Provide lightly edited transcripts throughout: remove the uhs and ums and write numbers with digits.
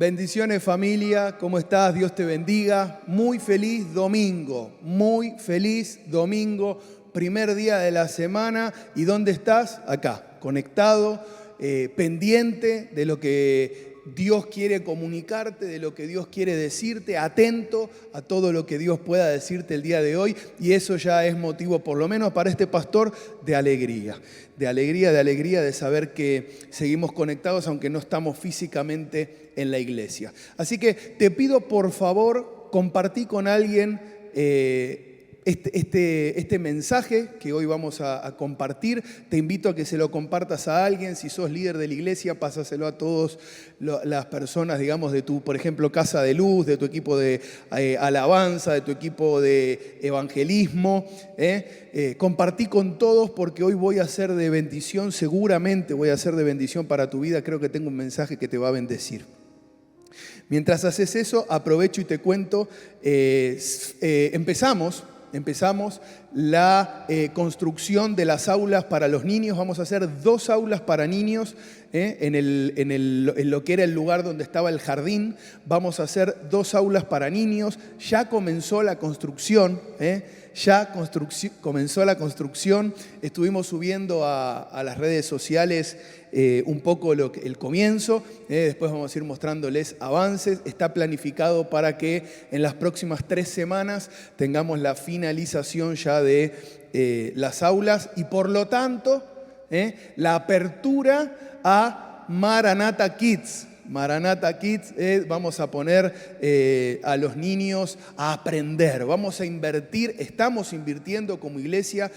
Bendiciones familia, ¿cómo estás? Dios te bendiga. Muy feliz domingo, primer día de la semana. ¿Y dónde estás? Acá, conectado, pendiente de lo que Dios quiere comunicarte, de lo que Dios quiere decirte, atento a todo lo que Dios pueda decirte el día de hoy. Y eso ya es motivo, por lo menos para este pastor, de alegría. De alegría de saber que seguimos conectados aunque no estamos físicamente en la iglesia. Así que te pido por favor, compartí con alguien este mensaje que hoy vamos a compartir. Te invito a que se lo compartas a alguien. Si sos líder de la iglesia, pásaselo a todas las personas, digamos, de tu, por ejemplo, Casa de Luz, de tu equipo de alabanza, de tu equipo de evangelismo. Compartí con todos porque hoy voy a ser de bendición, seguramente voy a ser de bendición para tu vida. Creo que tengo un mensaje que te va a bendecir. Mientras haces eso, aprovecho y te cuento, empezamos la construcción de las aulas para los niños. Vamos a hacer 2 aulas para niños en lo que era el lugar donde estaba el jardín. Vamos a hacer 2 aulas para niños. Ya comenzó la construcción, comenzó la construcción. Estuvimos subiendo a las redes sociales un poco el comienzo. Después vamos a ir mostrándoles avances. Está planificado para que en las próximas 3 semanas tengamos la finalización ya de las aulas y por lo tanto la apertura a Maranatha Kids. Maranatha Kids, vamos a poner a los niños a aprender. Vamos a invertir, estamos invirtiendo como iglesia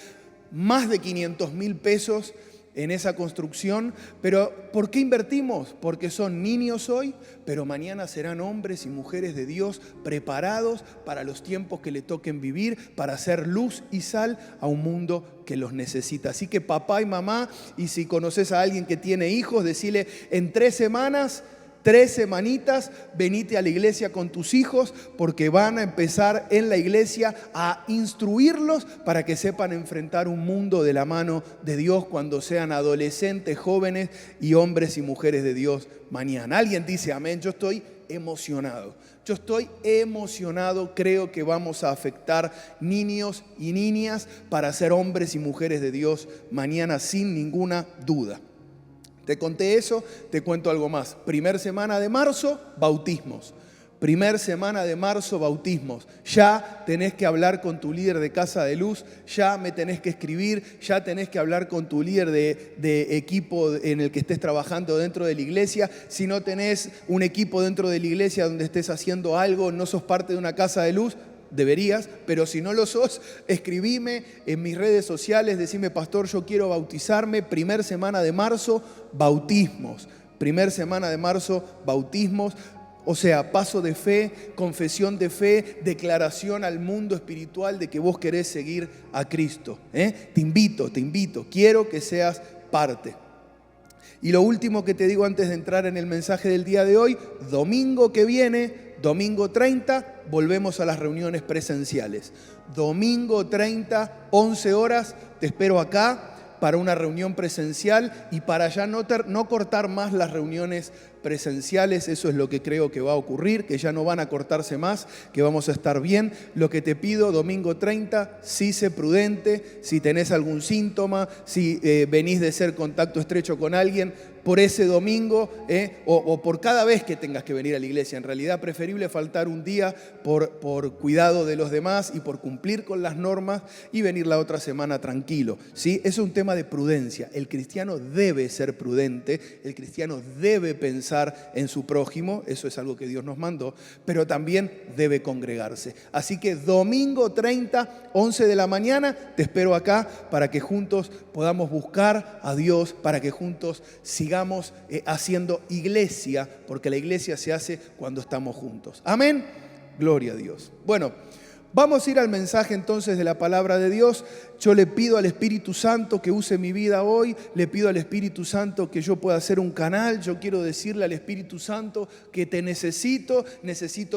más de 500.000 pesos en esa construcción. Pero ¿por qué invertimos? Porque son niños hoy, pero mañana serán hombres y mujeres de Dios preparados para los tiempos que le toquen vivir, para hacer luz y sal a un mundo que los necesita. Así que papá y mamá, y si conoces a alguien que tiene hijos, decile en 3 semanas, 3 semanitas, venite a la iglesia con tus hijos porque van a empezar en la iglesia a instruirlos para que sepan enfrentar un mundo de la mano de Dios cuando sean adolescentes, jóvenes y hombres y mujeres de Dios mañana. Alguien dice amén. Yo estoy emocionado. Creo que vamos a afectar niños y niñas para ser hombres y mujeres de Dios mañana sin ninguna duda. Te conté eso, te cuento algo más. Primer semana de marzo, bautismos. Ya tenés que hablar con tu líder de Casa de Luz, ya me tenés que escribir, ya tenés que hablar con tu líder de equipo en el que estés trabajando dentro de la iglesia. Si no tenés un equipo dentro de la iglesia donde estés haciendo algo, no sos parte de una Casa de Luz, deberías, pero si no lo sos, escribime en mis redes sociales, decime pastor, yo quiero bautizarme. Primer semana de marzo, bautismos. O sea, paso de fe, confesión de fe, declaración al mundo espiritual de que vos querés seguir a Cristo. Te invito, quiero que seas parte. Y lo último que te digo antes de entrar en el mensaje del día de hoy, domingo que viene, domingo 30, volvemos a las reuniones presenciales. Domingo 30, 11 horas, te espero acá para una reunión presencial y para ya no cortar más las reuniones presenciales. Eso es lo que creo que va a ocurrir, que ya no van a cortarse más, que vamos a estar bien. Lo que te pido, domingo 30, sí sé prudente, si tenés algún síntoma, si venís de ser contacto estrecho con alguien, por ese domingo o por cada vez que tengas que venir a la iglesia. En realidad, preferible faltar un día por cuidado de los demás y por cumplir con las normas y venir la otra semana tranquilo, ¿sí? Es un tema de prudencia. El cristiano debe ser prudente, el cristiano debe pensar en su prójimo, eso es algo que Dios nos mandó, pero también debe congregarse. Así que domingo 30, 11 de la mañana, te espero acá para que juntos podamos buscar a Dios, para que juntos sigamos haciendo iglesia, porque la iglesia se hace cuando estamos juntos. Amén. Gloria a Dios. Bueno, vamos a ir al mensaje entonces de la palabra de Dios. Yo le pido al Espíritu Santo que use mi vida hoy, le pido al Espíritu Santo que yo pueda ser un canal. Yo quiero decirle al Espíritu Santo que te necesito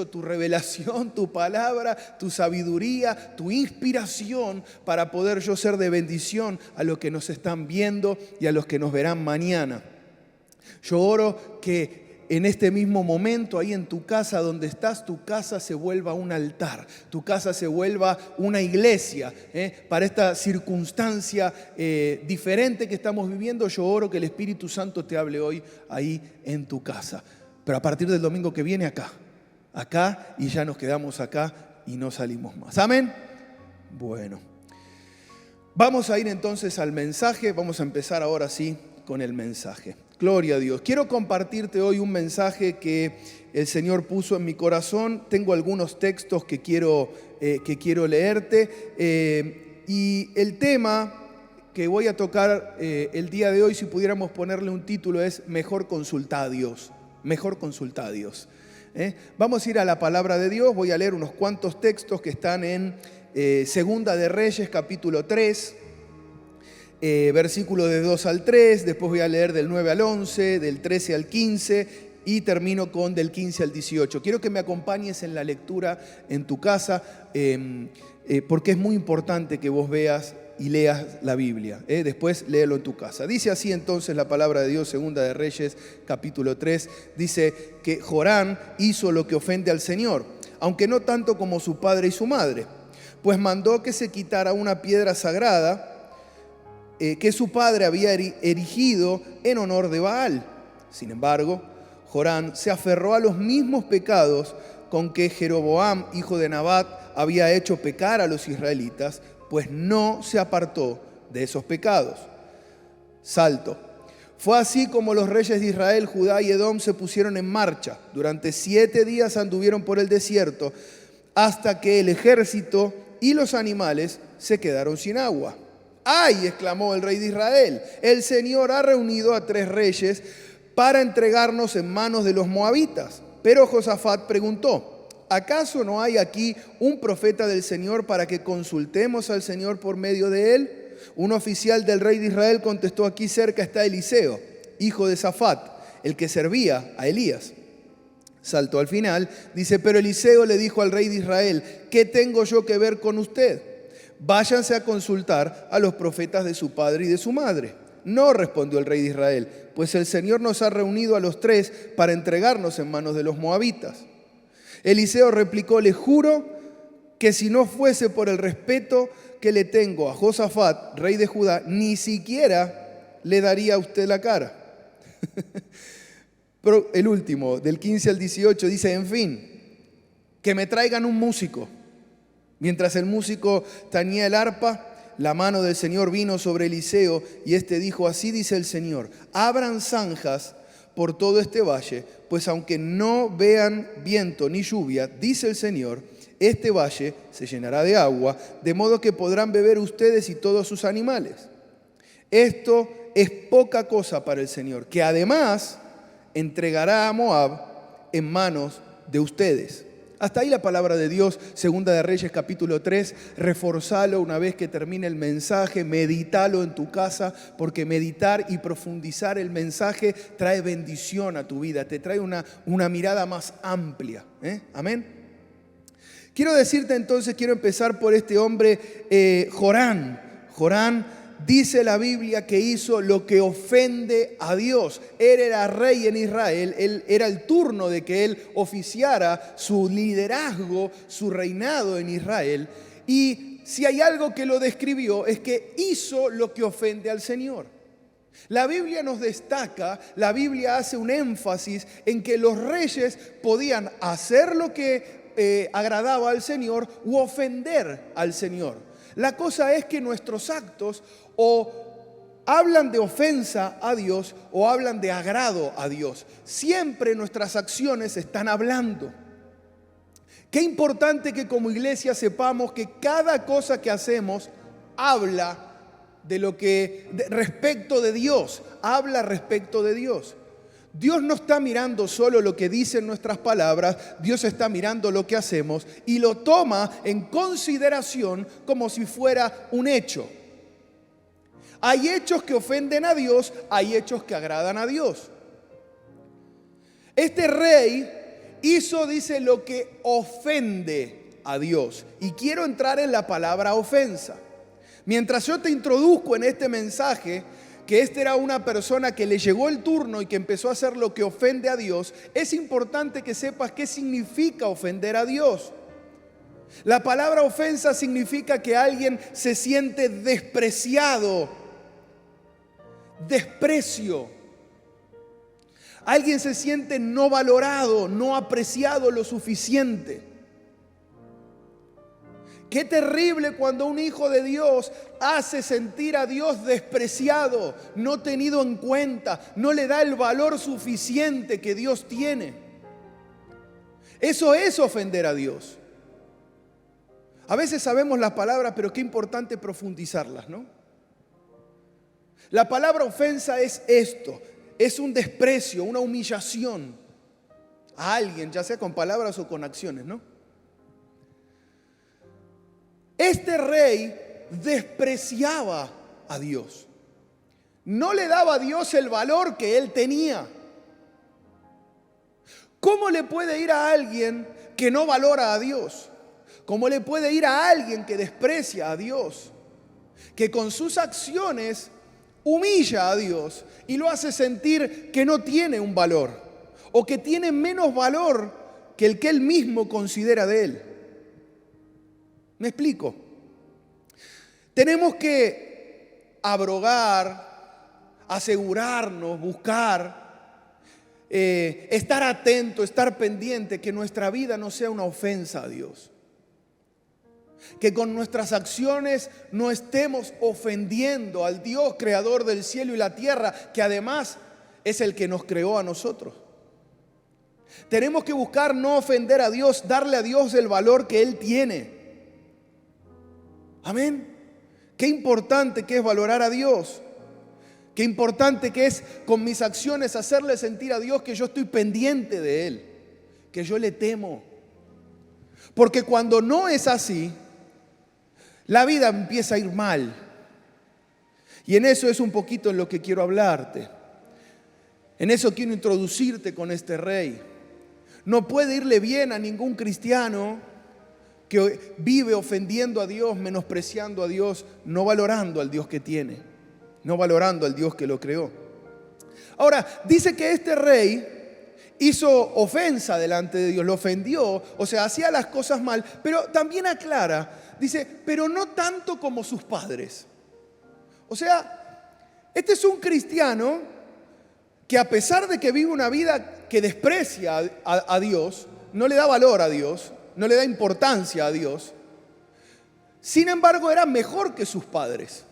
tu revelación, tu palabra, tu sabiduría, tu inspiración para poder yo ser de bendición a los que nos están viendo y a los que nos verán mañana. Yo oro que en este mismo momento, ahí en tu casa donde estás, tu casa se vuelva un altar, tu casa se vuelva una iglesia. Para esta circunstancia diferente que estamos viviendo, yo oro que el Espíritu Santo te hable hoy ahí en tu casa. Pero a partir del domingo que viene acá y ya nos quedamos acá y no salimos más. ¿Amén? Bueno, vamos a ir entonces al mensaje, vamos a empezar ahora sí con el mensaje. Gloria a Dios. Quiero compartirte hoy un mensaje que el Señor puso en mi corazón. Tengo algunos textos que quiero leerte. Y el tema que voy a tocar el día de hoy, si pudiéramos ponerle un título, es Mejor consulta a Dios. Mejor consulta a Dios. Vamos a ir a la palabra de Dios. Voy a leer unos cuantos textos que están en Segunda de Reyes, capítulo 3. Versículo de 2 al 3, después voy a leer del 9 al 11, del 13 al 15 y termino con del 15 al 18. Quiero que me acompañes en la lectura en tu casa porque es muy importante que vos veas y leas la Biblia. Después léelo en tu casa. Dice así entonces la palabra de Dios, Segunda de Reyes, capítulo 3. Dice que Jorán hizo lo que ofende al Señor, aunque no tanto como su padre y su madre, pues mandó que se quitara una piedra sagrada que su padre había erigido en honor de Baal. Sin embargo, Jorán se aferró a los mismos pecados con que Jeroboam, hijo de Nabat, había hecho pecar a los israelitas, pues no se apartó de esos pecados. Salto. Fue así como los reyes de Israel, Judá y Edom se pusieron en marcha. Durante 7 días anduvieron por el desierto hasta que el ejército y los animales se quedaron sin agua. ¡Ay!, exclamó el rey de Israel, el Señor ha reunido a 3 reyes para entregarnos en manos de los moabitas. Pero Josafat preguntó, ¿acaso no hay aquí un profeta del Señor para que consultemos al Señor por medio de él? Un oficial del rey de Israel contestó, aquí cerca está Eliseo, hijo de Safat, el que servía a Elías. Saltó al final, dice, pero Eliseo le dijo al rey de Israel, ¿qué tengo yo que ver con usted? Váyanse a consultar a los profetas de su padre y de su madre. No, respondió el rey de Israel, pues el Señor nos ha reunido a los 3 para entregarnos en manos de los moabitas. Eliseo replicó, le juro que si no fuese por el respeto que le tengo a Josafat, rey de Judá, ni siquiera le daría a usted la cara. Pero el último, del 15 al 18, dice, en fin, que me traigan un músico. Mientras el músico tañía el arpa, la mano del Señor vino sobre Eliseo y éste dijo, así dice el Señor, abran zanjas por todo este valle, pues aunque no vean viento ni lluvia, dice el Señor, este valle se llenará de agua, de modo que podrán beber ustedes y todos sus animales. Esto es poca cosa para el Señor, que además entregará a Moab en manos de ustedes. Hasta ahí la palabra de Dios, Segunda de Reyes, capítulo 3. Reforzalo una vez que termine el mensaje, meditalo en tu casa, porque meditar y profundizar el mensaje trae bendición a tu vida, te trae una mirada más amplia. Amén. Quiero decirte entonces, quiero empezar por este hombre, Jorán. Jorán, dice la Biblia que hizo lo que ofende a Dios. Él era rey en Israel, era el turno de que él oficiara su liderazgo, su reinado en Israel. Y si hay algo que lo describió es que hizo lo que ofende al Señor. La Biblia nos destaca, la Biblia hace un énfasis en que los reyes podían hacer lo que agradaba al Señor u ofender al Señor. La cosa es que nuestros actos o hablan de ofensa a Dios o hablan de agrado a Dios. Siempre nuestras acciones están hablando. Qué importante que como iglesia sepamos que cada cosa que hacemos habla de lo que respecto de Dios, habla respecto de Dios. Dios no está mirando solo lo que dicen nuestras palabras, Dios está mirando lo que hacemos y lo toma en consideración como si fuera un hecho. Hay hechos que ofenden a Dios, hay hechos que agradan a Dios. Este rey hizo, dice, lo que ofende a Dios. Y quiero entrar en la palabra ofensa. Mientras yo te introduzco en este mensaje, que esta era una persona que le llegó el turno y que empezó a hacer lo que ofende a Dios, es importante que sepas qué significa ofender a Dios. La palabra ofensa significa que alguien se siente despreciado, desprecio. Alguien se siente no valorado, no apreciado lo suficiente. Qué terrible cuando un hijo de Dios hace sentir a Dios despreciado, no tenido en cuenta, no le da el valor suficiente que Dios tiene. Eso es ofender a Dios. A veces sabemos las palabras, pero qué importante profundizarlas, ¿no? La palabra ofensa es esto, es un desprecio, una humillación a alguien, ya sea con palabras o con acciones, ¿no? Este rey despreciaba a Dios. No le daba a Dios el valor que él tenía. ¿Cómo le puede ir a alguien que no valora a Dios? ¿Cómo le puede ir a alguien que desprecia a Dios? Que con sus acciones humilla a Dios y lo hace sentir que no tiene un valor o que tiene menos valor que el que él mismo considera de él. ¿Me explico? Tenemos que abrogar, asegurarnos, buscar, estar atento, estar pendiente, que nuestra vida no sea una ofensa a Dios. Que con nuestras acciones no estemos ofendiendo al Dios creador del cielo y la tierra, que además es el que nos creó a nosotros. Tenemos que buscar no ofender a Dios, darle a Dios el valor que Él tiene. Amén. Qué importante que es valorar a Dios. Qué importante que es con mis acciones hacerle sentir a Dios que yo estoy pendiente de Él, que yo le temo. Porque cuando no es así, la vida empieza a ir mal. Y en eso es un poquito en lo que quiero hablarte. En eso quiero introducirte con este rey. No puede irle bien a ningún cristiano que vive ofendiendo a Dios, menospreciando a Dios, no valorando al Dios que tiene, no valorando al Dios que lo creó. Ahora, dice que este rey hizo ofensa delante de Dios, lo ofendió, o sea, hacía las cosas mal, pero también aclara, dice, pero no tanto como sus padres. O sea, este es un cristiano que a pesar de que vive una vida que desprecia a Dios, no le da valor a Dios, no le da importancia a Dios, sin embargo era mejor que sus padres.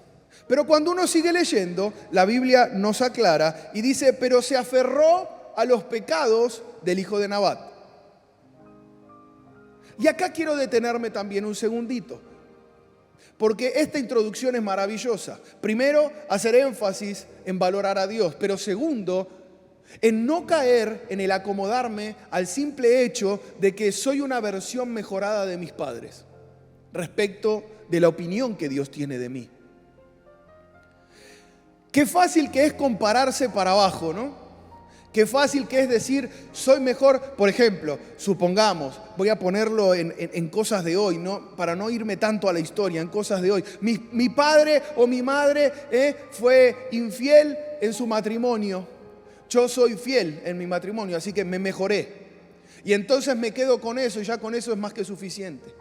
Pero cuando uno sigue leyendo, la Biblia nos aclara y dice, pero se aferró a los pecados del hijo de Nabat. Y acá quiero detenerme también un segundito, porque esta introducción es maravillosa. Primero, hacer énfasis en valorar a Dios, pero segundo, en no caer en el acomodarme al simple hecho de que soy una versión mejorada de mis padres respecto de la opinión que Dios tiene de mí. Qué fácil que es compararse para abajo, ¿no? Qué fácil que es decir, soy mejor. Por ejemplo, supongamos, voy a ponerlo en cosas de hoy, ¿no? Para no irme tanto a la historia, en cosas de hoy. Mi padre o mi madre fue infiel en su matrimonio. Yo soy fiel en mi matrimonio, así que me mejoré. Y entonces me quedo con eso y ya con eso es más que suficiente.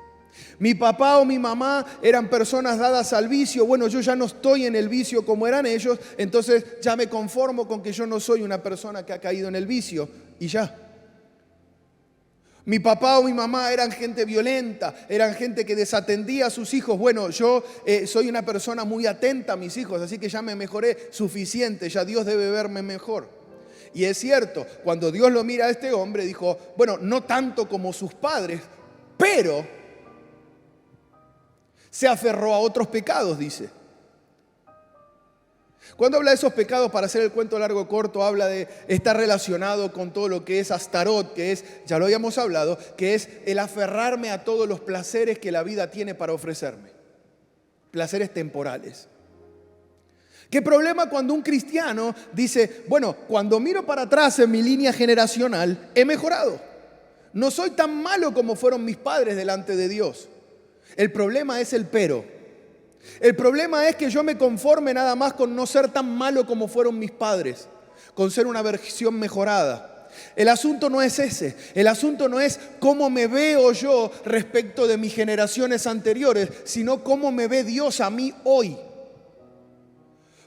Mi papá o mi mamá eran personas dadas al vicio. Bueno, yo ya no estoy en el vicio como eran ellos, entonces ya me conformo con que yo no soy una persona que ha caído en el vicio y ya. Mi papá o mi mamá eran gente violenta, eran gente que desatendía a sus hijos. Bueno, yo soy una persona muy atenta a mis hijos, así que ya me mejoré suficiente, ya Dios debe verme mejor. Y es cierto, cuando Dios lo mira a este hombre, dijo, bueno, no tanto como sus padres, pero se aferró a otros pecados, dice. Cuando habla de esos pecados, para hacer el cuento largo o corto, habla de estar relacionado con todo lo que es Astarot, que es, ya lo habíamos hablado, que es el aferrarme a todos los placeres que la vida tiene para ofrecerme. Placeres temporales. ¿Qué problema cuando un cristiano dice, bueno, cuando miro para atrás en mi línea generacional, he mejorado? No soy tan malo como fueron mis padres delante de Dios. El problema es el pero. El problema es que yo me conforme nada más con no ser tan malo como fueron mis padres, con ser una versión mejorada. El asunto no es ese. El asunto no es cómo me veo yo respecto de mis generaciones anteriores, sino cómo me ve Dios a mí hoy.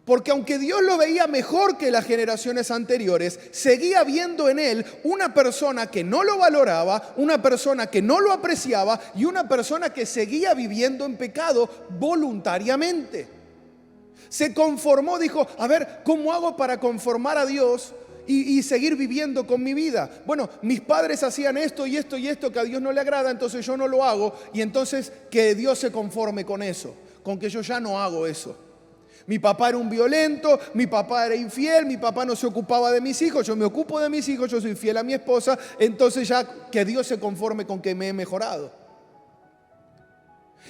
Porque aunque Dios lo veía mejor que las generaciones anteriores, seguía viendo en él una persona que no lo valoraba, una persona que no lo apreciaba y una persona que seguía viviendo en pecado voluntariamente. Se conformó, dijo, a ver, ¿cómo hago para conformar a Dios y seguir viviendo con mi vida? Bueno, mis padres hacían esto y esto y esto que a Dios no le agrada, entonces yo no lo hago, y entonces que Dios se conforme con eso, con que yo ya no hago eso. Mi papá era un violento, mi papá era infiel, mi papá no se ocupaba de mis hijos, yo me ocupo de mis hijos, yo soy fiel a mi esposa, entonces ya que Dios se conforme con que me he mejorado.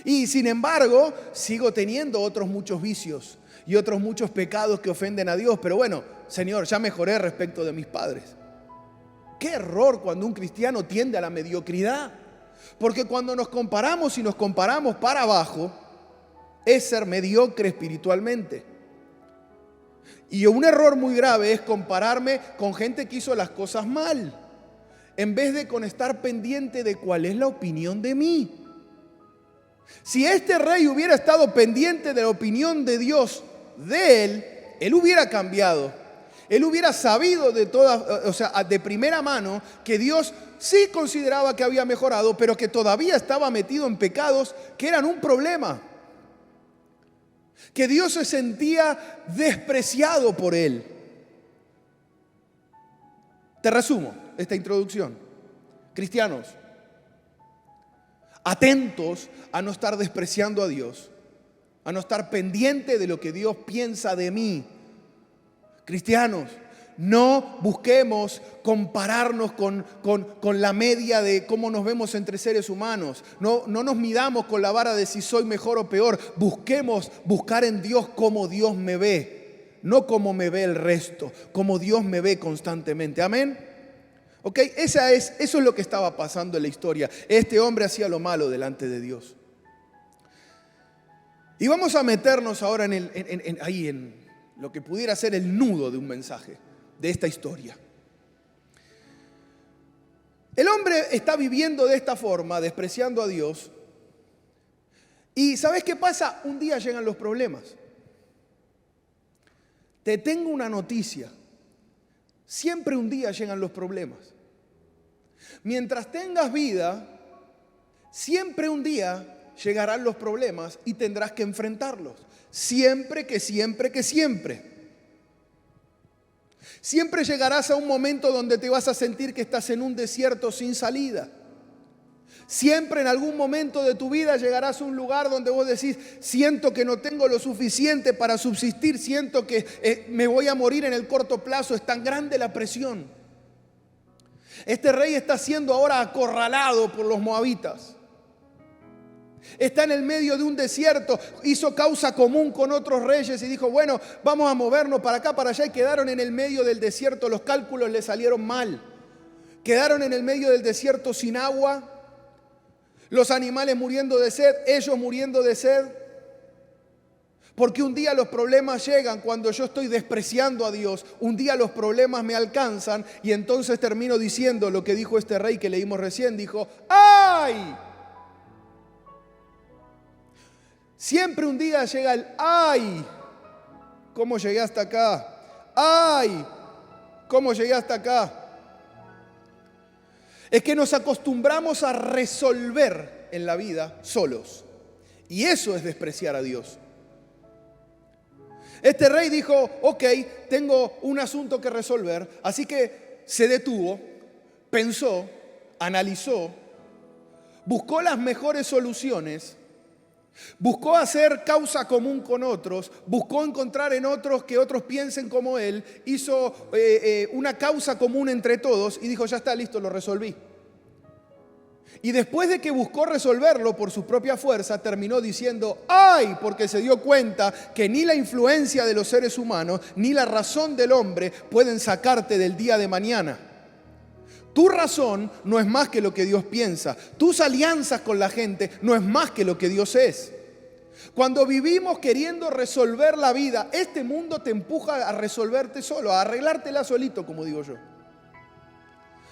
Y sin embargo, sigo teniendo otros muchos vicios y otros muchos pecados que ofenden a Dios, pero bueno, Señor, ya mejoré respecto de mis padres. Qué error cuando un cristiano tiende a la mediocridad, porque cuando nos comparamos y nos comparamos para abajo, es ser mediocre espiritualmente. Y un error muy grave es compararme con gente que hizo las cosas mal, en vez de con estar pendiente de cuál es la opinión de mí. Si este rey hubiera estado pendiente de la opinión de Dios de él, él hubiera cambiado. Él hubiera sabido de primera mano que Dios sí consideraba que había mejorado, pero que todavía estaba metido en pecados que eran un problema. Que Dios se sentía despreciado por él. Te resumo esta introducción. Cristianos, atentos a no estar despreciando a Dios, a no estar pendiente de lo que Dios piensa de mí. Cristianos, no busquemos compararnos con la media de cómo nos vemos entre seres humanos. No nos midamos con la vara de si soy mejor o peor. Busquemos buscar en Dios cómo Dios me ve, no como me ve el resto, como Dios me ve constantemente. Amén. ¿Ok? Eso es lo que estaba pasando en la historia. Este hombre hacía lo malo delante de Dios. Y vamos a meternos ahora en lo que pudiera ser el nudo de un mensaje de esta historia. El hombre está viviendo de esta forma, despreciando a Dios. Y ¿sabes qué pasa? Un día llegan los problemas. Te tengo una noticia. Siempre un día llegan los problemas. Mientras tengas vida, siempre un día llegarán los problemas y tendrás que enfrentarlos. Siempre. Siempre llegarás a un momento donde te vas a sentir que estás en un desierto sin salida. Siempre en algún momento de tu vida llegarás a un lugar donde vos decís, siento que no tengo lo suficiente para subsistir, siento que me voy a morir en el corto plazo, es tan grande la presión. Este rey está siendo ahora acorralado por los moabitas. Está en el medio de un desierto, hizo causa común con otros reyes y dijo, bueno, vamos a movernos para acá, para allá, y quedaron en el medio del desierto. Los cálculos le salieron mal. Quedaron en el medio del desierto sin agua, los animales muriendo de sed, ellos muriendo de sed. Porque un día los problemas llegan cuando yo estoy despreciando a Dios. Un día los problemas me alcanzan y entonces termino diciendo lo que dijo este rey que leímos recién. Dijo, ¡ay! Siempre un día llega el ¡ay! ¿Cómo llegué hasta acá? ¡Ay! ¿Cómo llegué hasta acá? Es que nos acostumbramos a resolver en la vida solos. Y eso es despreciar a Dios. Este rey dijo, ok, tengo un asunto que resolver. Así que se detuvo, pensó, analizó, buscó las mejores soluciones. Buscó hacer causa común con otros, buscó encontrar en otros que otros piensen como él, hizo una causa común entre todos y dijo, ya está, listo, lo resolví. Y después de que buscó resolverlo por su propia fuerza, terminó diciendo, ¡ay! Porque se dio cuenta que ni la influencia de los seres humanos, ni la razón del hombre pueden sacarte del día de mañana. Tu razón no es más que lo que Dios piensa. Tus alianzas con la gente no es más que lo que Dios es. Cuando vivimos queriendo resolver la vida, este mundo te empuja a resolverte solo, a arreglártela solito, como digo yo.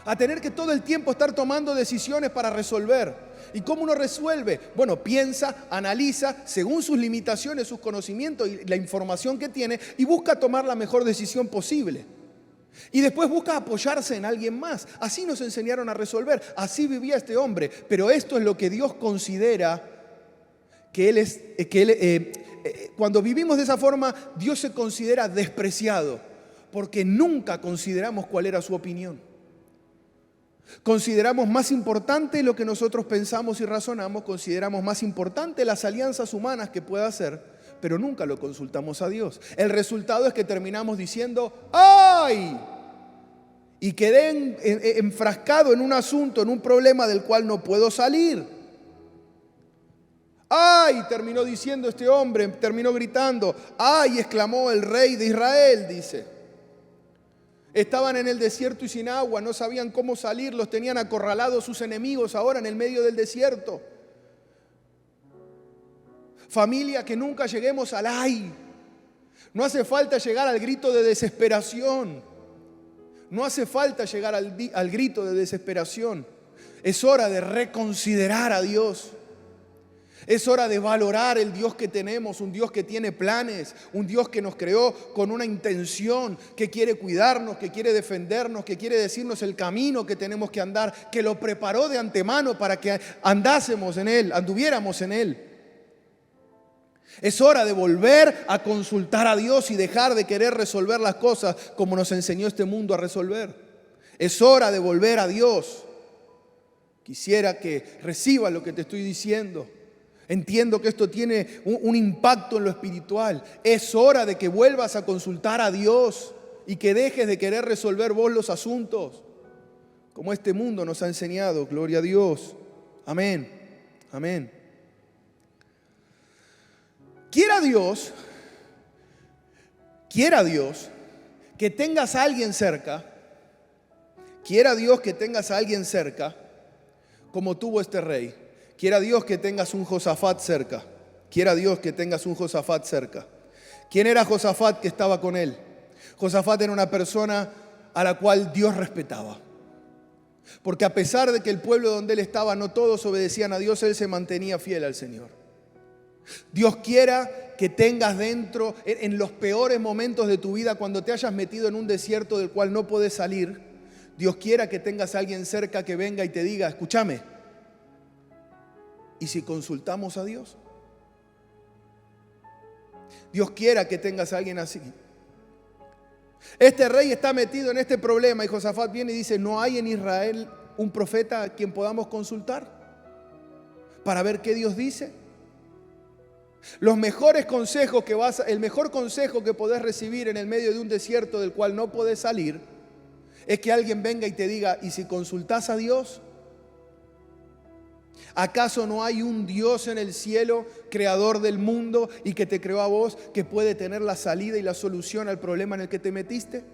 A tener que todo el tiempo estar tomando decisiones para resolver. ¿Y cómo uno resuelve? Bueno, piensa, analiza según sus limitaciones, sus conocimientos y la información que tiene y busca tomar la mejor decisión posible. Y después busca apoyarse en alguien más. Así nos enseñaron a resolver. Así vivía este hombre. Pero esto es lo que Dios considera cuando vivimos de esa forma, Dios se considera despreciado. Porque nunca consideramos cuál era su opinión. Consideramos más importante lo que nosotros pensamos y razonamos, consideramos más importante las alianzas humanas que pueda hacer, pero nunca lo consultamos a Dios. El resultado es que terminamos diciendo, ¡ay! Y quedé enfrascado en un asunto, en un problema del cual no puedo salir. ¡Ay! Terminó diciendo este hombre, terminó gritando, ¡ay! Exclamó el rey de Israel, dice. Estaban en el desierto y sin agua, no sabían cómo salir, los tenían acorralados sus enemigos ahora en el medio del desierto. Familia, que nunca lleguemos al ay. No hace falta llegar al grito de desesperación. No hace falta llegar al grito de desesperación. Es hora de reconsiderar a Dios. Es hora de valorar el Dios que tenemos, un Dios que tiene planes, un Dios que nos creó con una intención, que quiere cuidarnos, que quiere defendernos, que quiere decirnos el camino que tenemos que andar, que lo preparó de antemano para que andásemos en Él, anduviéramos en Él. Es hora de volver a consultar a Dios y dejar de querer resolver las cosas como nos enseñó este mundo a resolver. Es hora de volver a Dios. Quisiera que recibas lo que te estoy diciendo. Entiendo que esto tiene un impacto en lo espiritual. Es hora de que vuelvas a consultar a Dios y que dejes de querer resolver vos los asuntos, como este mundo nos ha enseñado. Gloria a Dios. Amén. Amén. Quiera Dios que tengas a alguien cerca. Quiera Dios que tengas a alguien cerca, como tuvo este rey. Quiera Dios que tengas un Josafat cerca. Quiera Dios que tengas un Josafat cerca. ¿Quién era Josafat que estaba con él? Josafat era una persona a la cual Dios respetaba. Porque a pesar de que el pueblo donde él estaba no todos obedecían a Dios, él se mantenía fiel al Señor. Dios quiera que tengas dentro, en los peores momentos de tu vida, cuando te hayas metido en un desierto del cual no puedes salir, Dios quiera que tengas a alguien cerca que venga y te diga, escúchame, ¿y si consultamos a Dios? Dios quiera que tengas a alguien así. Este rey está metido en este problema y Josafat viene y dice, ¿no hay en Israel un profeta a quien podamos consultar para ver qué Dios dice? Los mejores consejos el mejor consejo que podés recibir en el medio de un desierto del cual no podés salir es que alguien venga y te diga, ¿y si consultás a Dios? ¿Acaso no hay un Dios en el cielo, creador del mundo y que te creó a vos, que puede tener la salida y la solución al problema en el que te metiste?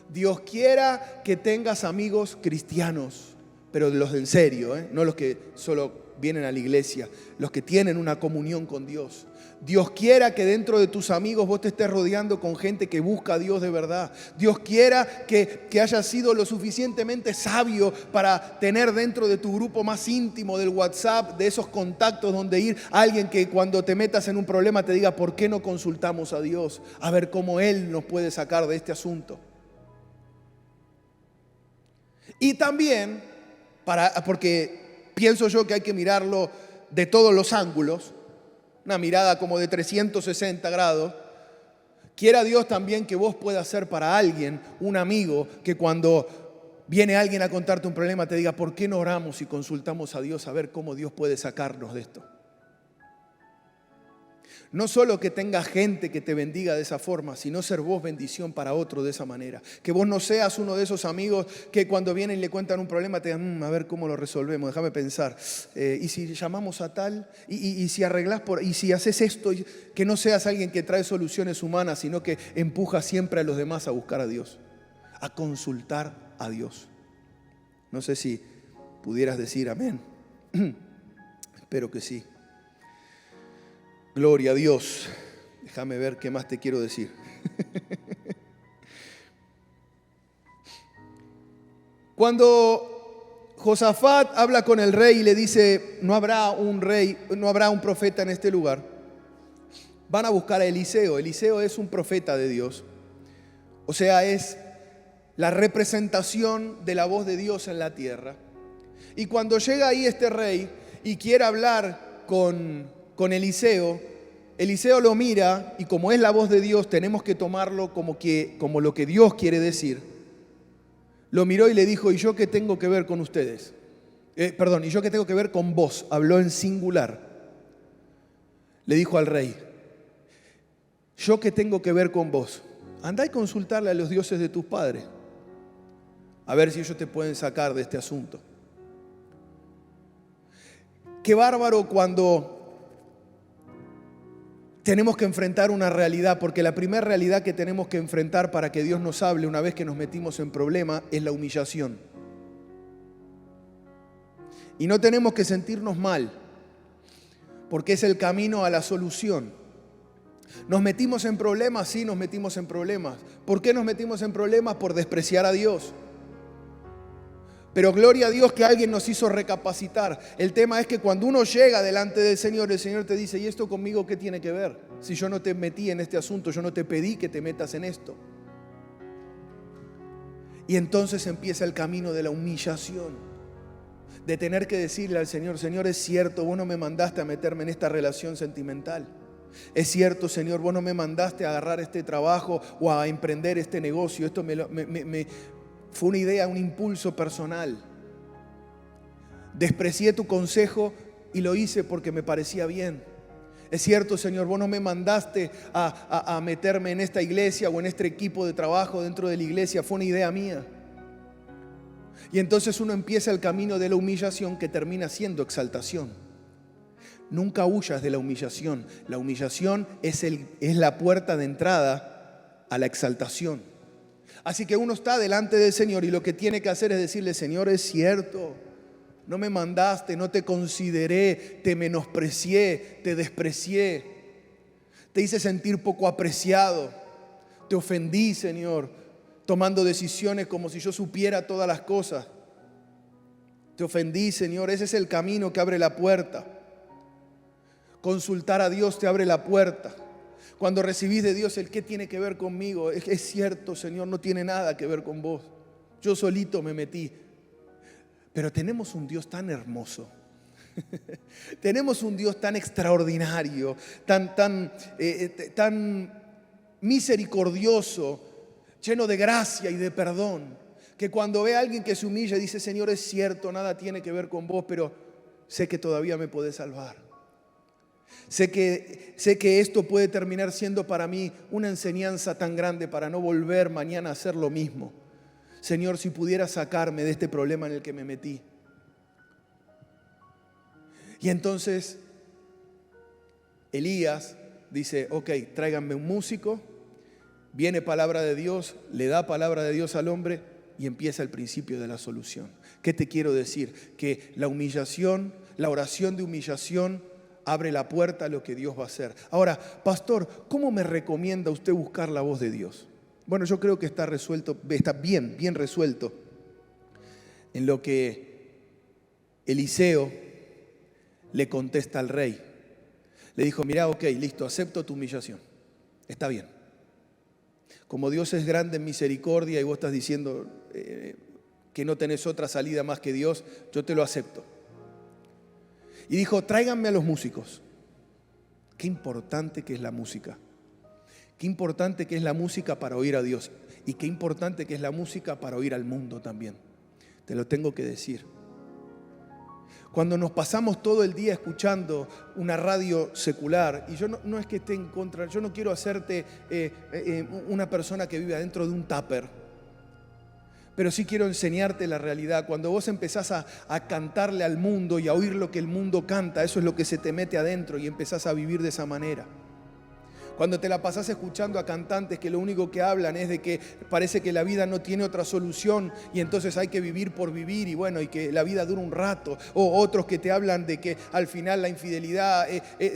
Dios quiera que tengas amigos cristianos, pero los de en serio, no los que solo vienen a la iglesia, los que tienen una comunión con Dios. Dios quiera que dentro de tus amigos vos te estés rodeando con gente que busca a Dios de verdad. Dios quiera que hayas sido lo suficientemente sabio para tener dentro de tu grupo más íntimo del WhatsApp, de esos contactos donde ir alguien que cuando te metas en un problema te diga, ¿por qué no consultamos a Dios? A ver cómo Él nos puede sacar de este asunto. Y también, porque pienso yo que hay que mirarlo de todos los ángulos, una mirada como de 360 grados. Quiera Dios también que vos puedas ser para alguien un amigo que cuando viene alguien a contarte un problema te diga, ¿por qué no oramos y consultamos a Dios a ver cómo Dios puede sacarnos de esto? No solo que tengas gente que te bendiga de esa forma, sino ser vos bendición para otro de esa manera. Que vos no seas uno de esos amigos que cuando vienen y le cuentan un problema te digan, a ver cómo lo resolvemos, déjame pensar. Y si llamamos a tal, y si arreglás y si haces esto, que no seas alguien que trae soluciones humanas, sino que empuja siempre a los demás a buscar a Dios, a consultar a Dios. No sé si pudieras decir amén. Espero que sí. Gloria a Dios. Déjame ver qué más te quiero decir. Cuando Josafat habla con el rey y le dice, no habrá un rey, no habrá un profeta en este lugar, van a buscar a Eliseo. Eliseo es un profeta de Dios. O sea, es la representación de la voz de Dios en la tierra. Y cuando llega ahí este rey y quiere hablar con Eliseo, Eliseo lo mira y como es la voz de Dios, tenemos que tomarlo como lo que Dios quiere decir. Lo miró y le dijo, ¿y yo qué tengo que ver con ustedes? ¿Y yo qué tengo que ver con vos? Habló en singular. Le dijo al rey, ¿yo qué tengo que ver con vos? Andá y consultarle a los dioses de tus padres, a ver si ellos te pueden sacar de este asunto. Qué bárbaro cuando tenemos que enfrentar una realidad, porque la primera realidad que tenemos que enfrentar para que Dios nos hable una vez que nos metimos en problema es la humillación. Y no tenemos que sentirnos mal, porque es el camino a la solución. ¿Nos metimos en problemas? Sí, nos metimos en problemas. ¿Por qué nos metimos en problemas? Por despreciar a Dios. Pero gloria a Dios que alguien nos hizo recapacitar. El tema es que cuando uno llega delante del Señor, el Señor te dice, ¿y esto conmigo qué tiene que ver? Si yo no te metí en este asunto, yo no te pedí que te metas en esto. Y entonces empieza el camino de la humillación, de tener que decirle al Señor, Señor, es cierto, vos no me mandaste a meterme en esta relación sentimental. Es cierto, Señor, vos no me mandaste a agarrar este trabajo o a emprender este negocio. Esto fue una idea, un impulso personal. Desprecié tu consejo y lo hice porque me parecía bien. Es cierto, Señor, vos no me mandaste a meterme en esta iglesia o en este equipo de trabajo dentro de la iglesia. Fue una idea mía. Y entonces uno empieza el camino de la humillación que termina siendo exaltación. Nunca huyas de la humillación. La humillación es la puerta de entrada a la exaltación. Así que uno está delante del Señor y lo que tiene que hacer es decirle, Señor, es cierto, no me mandaste, no te consideré, te menosprecié, te desprecié, te hice sentir poco apreciado, te ofendí, Señor, tomando decisiones como si yo supiera todas las cosas. Te ofendí, Señor, ese es el camino que abre la puerta. Consultar a Dios te abre la puerta. Cuando recibís de Dios el qué tiene que ver conmigo, es cierto, Señor, no tiene nada que ver con vos. Yo solito me metí. Pero tenemos un Dios tan hermoso. Tenemos un Dios tan extraordinario, tan misericordioso, lleno de gracia y de perdón, que cuando ve a alguien que se humilla dice, Señor, es cierto, nada tiene que ver con vos, pero sé que todavía me podés salvar. Sé que esto puede terminar siendo para mí una enseñanza tan grande para no volver mañana a hacer lo mismo. Señor, si pudieras sacarme de este problema en el que me metí. Y entonces Elías dice, ok, tráiganme un músico. Viene palabra de Dios, le da palabra de Dios al hombre y empieza el principio de la solución. ¿Qué te quiero decir? Que la humillación, la oración de humillación abre la puerta a lo que Dios va a hacer. Ahora, pastor, ¿cómo me recomienda usted buscar la voz de Dios? Bueno, yo creo que está resuelto, está bien resuelto en lo que Eliseo le contesta al rey. Le dijo, mira, ok, listo, acepto tu humillación. Está bien. Como Dios es grande en misericordia y vos estás diciendo que no tenés otra salida más que Dios, yo te lo acepto. Y dijo, tráiganme a los músicos. Qué importante que es la música. Qué importante que es la música para oír a Dios. Y qué importante que es la música para oír al mundo también. Te lo tengo que decir. Cuando nos pasamos todo el día escuchando una radio secular, y yo no es que esté en contra, yo no quiero hacerte una persona que vive adentro de un tupper. Pero sí quiero enseñarte la realidad. Cuando vos empezás a cantarle al mundo y a oír lo que el mundo canta, eso es lo que se te mete adentro y empezás a vivir de esa manera. Cuando te la pasás escuchando a cantantes que lo único que hablan es de que parece que la vida no tiene otra solución y entonces hay que vivir por vivir y bueno, y que la vida dura un rato. O otros que te hablan de que al final la infidelidad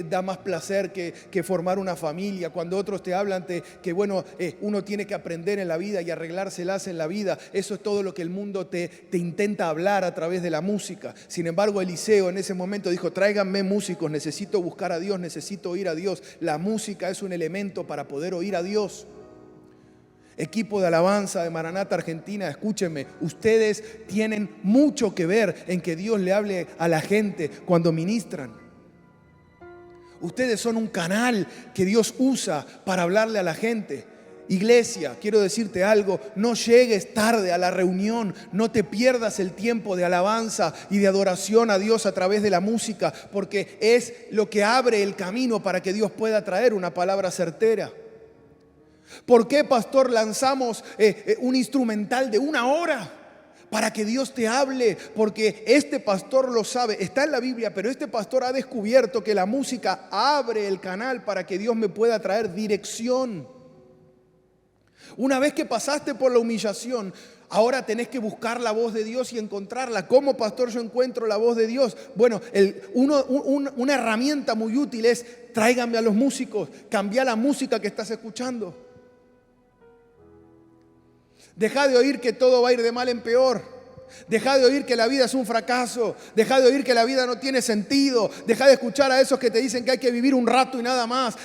da más placer que formar una familia. Cuando otros te hablan que bueno, uno tiene que aprender en la vida y arreglárselas en la vida. Eso es todo lo que el mundo te intenta hablar a través de la música. Sin embargo, Eliseo en ese momento dijo: tráiganme músicos, necesito buscar a Dios, necesito oír a Dios. La música es un elemento para poder oír a Dios. Equipo de alabanza de Maranata Argentina, escúchenme, ustedes tienen mucho que ver en que Dios le hable a la gente cuando ministran. Ustedes son un canal que Dios usa para hablarle a la gente. Iglesia, quiero decirte algo, no llegues tarde a la reunión, no te pierdas el tiempo de alabanza y de adoración a Dios a través de la música, porque es lo que abre el camino para que Dios pueda traer una palabra certera. ¿Por qué, pastor, lanzamos un instrumental de 1 hora? Para que Dios te hable, porque este pastor lo sabe, está en la Biblia, pero este pastor ha descubierto que la música abre el canal para que Dios me pueda traer dirección. Una vez que pasaste por la humillación, ahora tenés que buscar la voz de Dios y encontrarla. ¿Cómo, pastor, yo encuentro la voz de Dios? Bueno, una herramienta muy útil es: tráiganme a los músicos, cambia la música que estás escuchando. Deja de oír que todo va a ir de mal en peor. Deja de oír que la vida es un fracaso. Deja de oír que la vida no tiene sentido. Deja de escuchar a esos que te dicen que hay que vivir un rato y nada más.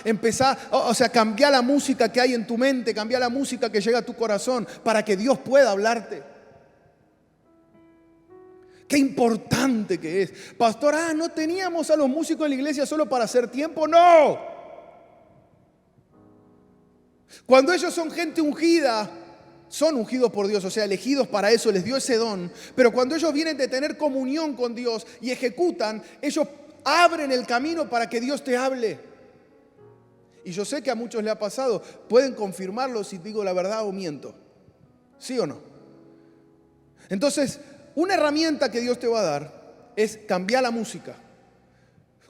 Cambia la música que hay en tu mente, cambia la música que llega a tu corazón para que Dios pueda hablarte. Qué importante que es. Pastor, no teníamos a los músicos en la iglesia solo para hacer tiempo. No. Cuando ellos son gente ungida, son ungidos por Dios, o sea, elegidos para eso, les dio ese don. Pero cuando ellos vienen de tener comunión con Dios y ejecutan, ellos abren el camino para que Dios te hable. Y yo sé que a muchos le ha pasado. Pueden confirmarlo si digo la verdad o miento. ¿Sí o no? Entonces, una herramienta que Dios te va a dar es cambiar la música.